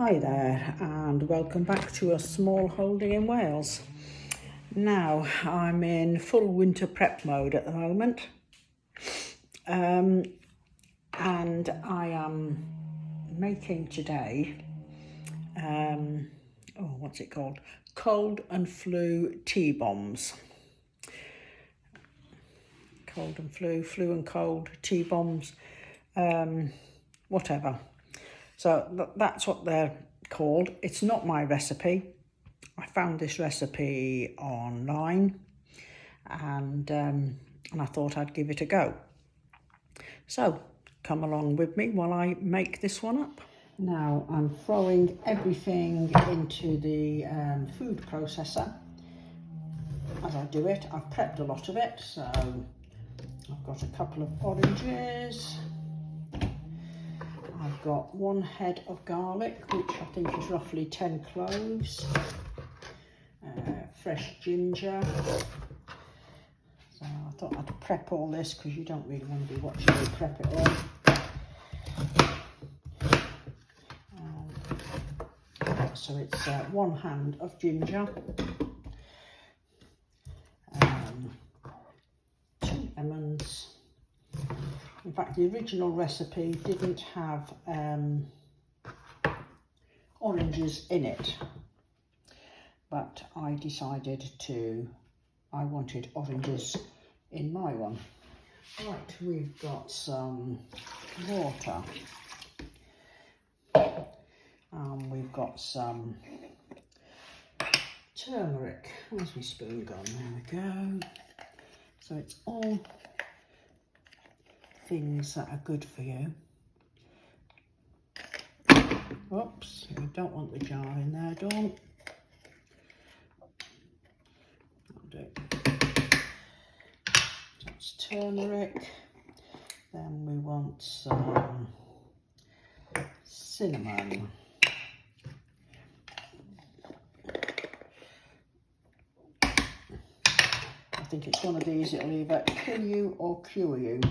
Hi there and welcome back to a small holding in Wales. Now I'm in full winter prep mode at the moment and I am making today, what's it called? Cold and flu tea bombs. Cold and flu and cold tea bombs, whatever. So that's what they're called. It's not my recipe. I found this recipe online and I thought I'd give it a go. So come along with me while I make this one up. Now I'm throwing everything into the food processor. As I do it, I've prepped a lot of it. So I've got a couple of oranges. I've got 1 head of garlic, which I think is roughly 10 cloves, fresh ginger. So I thought I'd prep all this because you don't really want to be watching me prep it all. So it's 1 hand of ginger, 2 lemons. In fact, the original recipe didn't have oranges in it, but I decided I wanted oranges in my one. Right, we've got some water, and we've got some turmeric. Where's my spoon gone? There we go. So it's all things that are good for you. Oops, you don't want the jar in there, Dawn. That'll do. So it's turmeric. Then we want some cinnamon. I think it's one of these, it'll either kill you or cure you.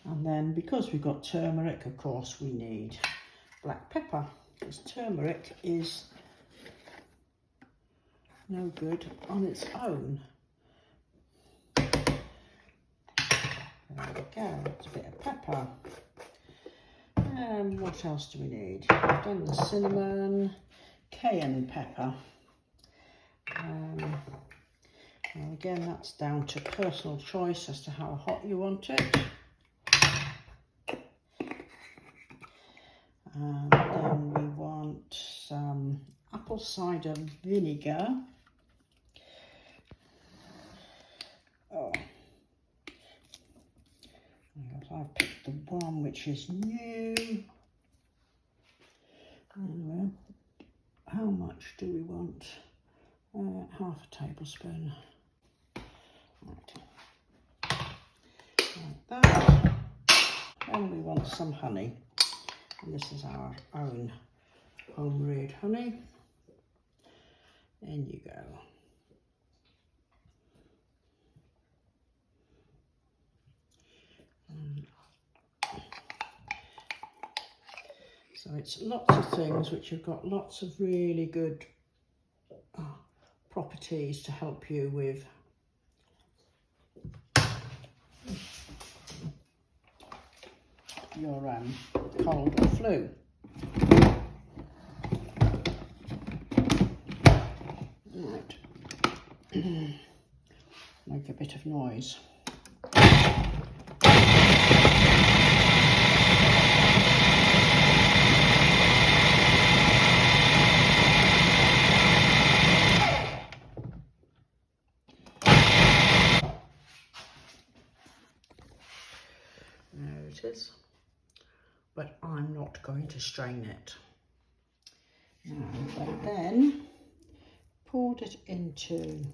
And then, because we've got turmeric, of course, we need black pepper, because turmeric is no good on its own. There we go, it's a bit of pepper. And what else do we need? We've done the cinnamon, cayenne pepper. Now again, that's down to personal choice as to how hot you want it. And then we want some apple cider vinegar. Oh, I've picked the one which is new. Anyway, how much do we want? Half a tablespoon. Right. Like that. Then we want some honey. And this is our own home-reared honey. In you go. So it's lots of things which have got lots of really good properties to help you with your cold or flu. Right. Make a bit of noise. There it is. But I'm not going to strain it. But then poured it into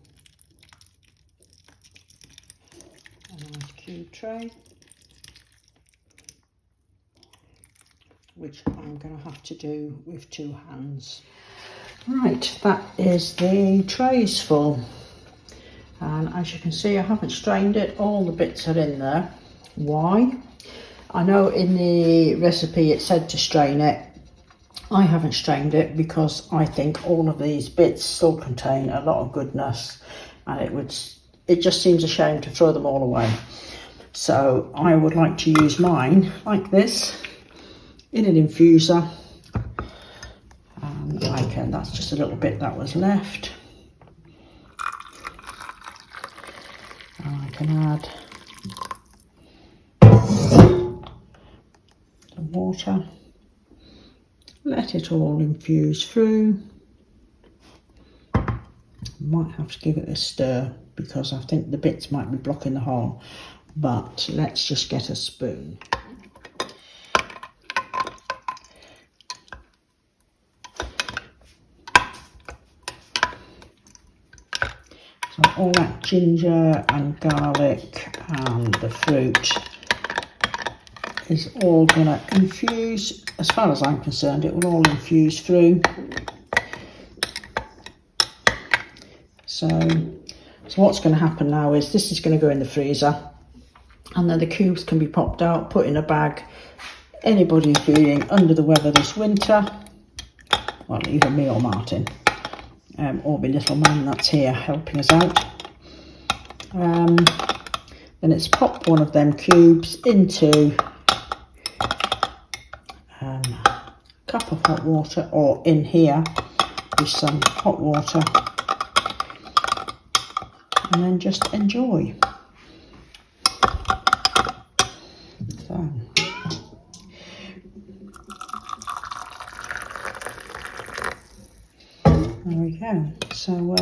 a nice cube tray, which I'm going to have to do with 2 hands. Right, that is the trays full. And as you can see, I haven't strained it. All the bits are in there. Why? I know in the recipe it said to strain it. I haven't strained it because I think all of these bits still contain a lot of goodness, and it just seems a shame to throw them all away. So I would like to use mine like this in an infuser. And that's just a little bit that was left. And I can add the water. Let it all infuse through. Might have to give it a stir because I think the bits might be blocking the hole, but let's just get a spoon. So all that ginger and garlic and the fruit is all going to infuse. As far as I'm concerned, it will all infuse through. So what's going to happen now is this is going to go in the freezer, and then the cubes can be popped out, put in a bag. Anybody feeling under the weather this winter, well, either me or Martin, or my little man that's here helping us out. Then it's pop one of them cubes into a cup of hot water, or in here with some hot water, and then just enjoy. So there we go. So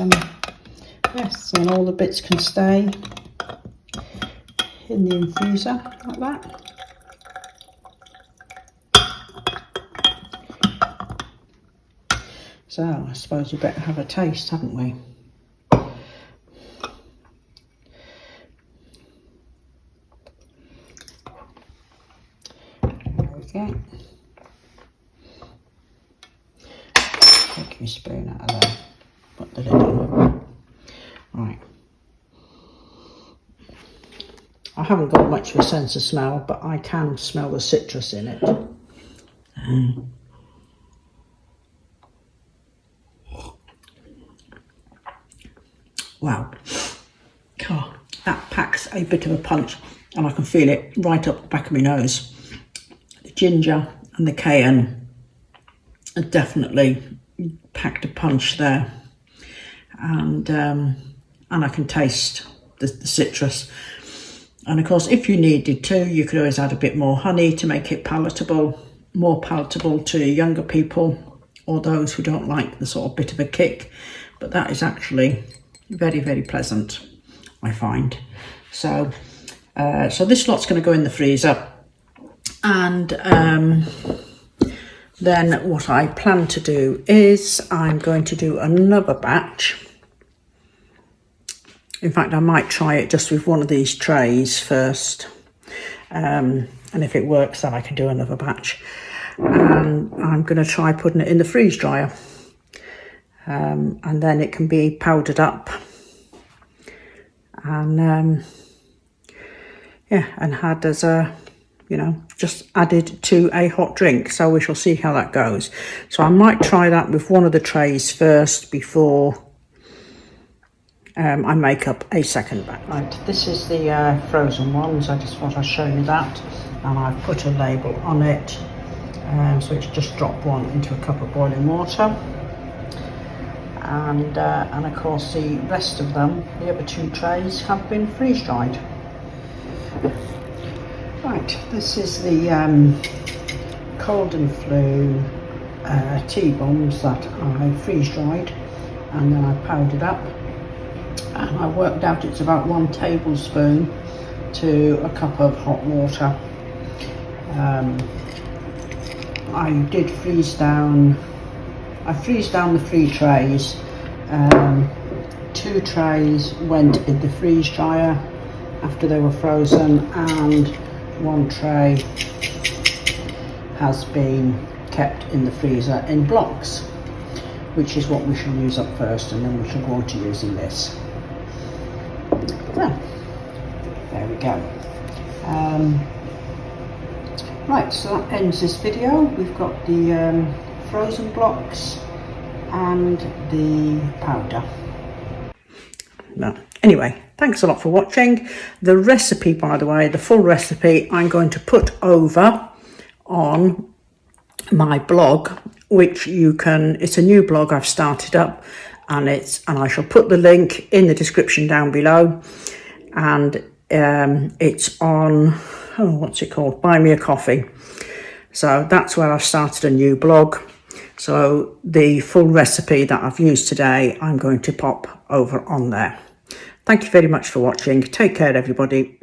yes, and all the bits can stay in the infuser like that. So I suppose we better have a taste, haven't we? There we go. Take my spoon out of there. Put the lid on. Right. I haven't got much of a sense of smell, but I can smell the citrus in it. Wow. Oh, that packs a bit of a punch, and I can feel it right up the back of my nose. The ginger and the cayenne are definitely packed a punch there, and I can taste the citrus. And of course, if you needed to, you could always add a bit more honey to make it palatable, more palatable to younger people or those who don't like the sort of bit of a kick. But that is actually very, very pleasant, I find. So this lot's going to go in the freezer, and then what I plan to do is I'm going to do another batch. In fact, I might try it just with one of these trays first, and if it works, then I can do another batch. And I'm going to try putting it in the freeze dryer. And then it can be powdered up, and yeah, and had as a, just added to a hot drink. So we shall see how that goes. So I might try that with one of the trays first before I make up a second batch. Right, this is the frozen ones. I just thought I'd show you that, and I've put a label on it, so it's just drop one into a cup of boiling water. And of course the rest of them, the other two trays, have been freeze dried. Right, this is the cold and flu tea bombs that I freeze dried and then I powdered up, and I worked out it's about 1 tablespoon to a cup of hot water. I did freeze down the 3 trays. 2 trays went in the freeze dryer after they were frozen, and 1 tray has been kept in the freezer in blocks, which is what we shall use up first, and then we shall go on to using this. So, there we go. Right, so that ends this video. We've got the frozen blocks and the powder. No. Anyway, thanks a lot for watching. The recipe, by the way, the full recipe, I'm going to put over on my blog, which you can, it's a new blog I've started up, and I shall put the link in the description down below, and it's on, what's it called, Buy Me a Coffee. So that's where I've started a new blog. So the full recipe that I've used today, I'm going to pop over on there. Thank you very much for watching. Take care, everybody.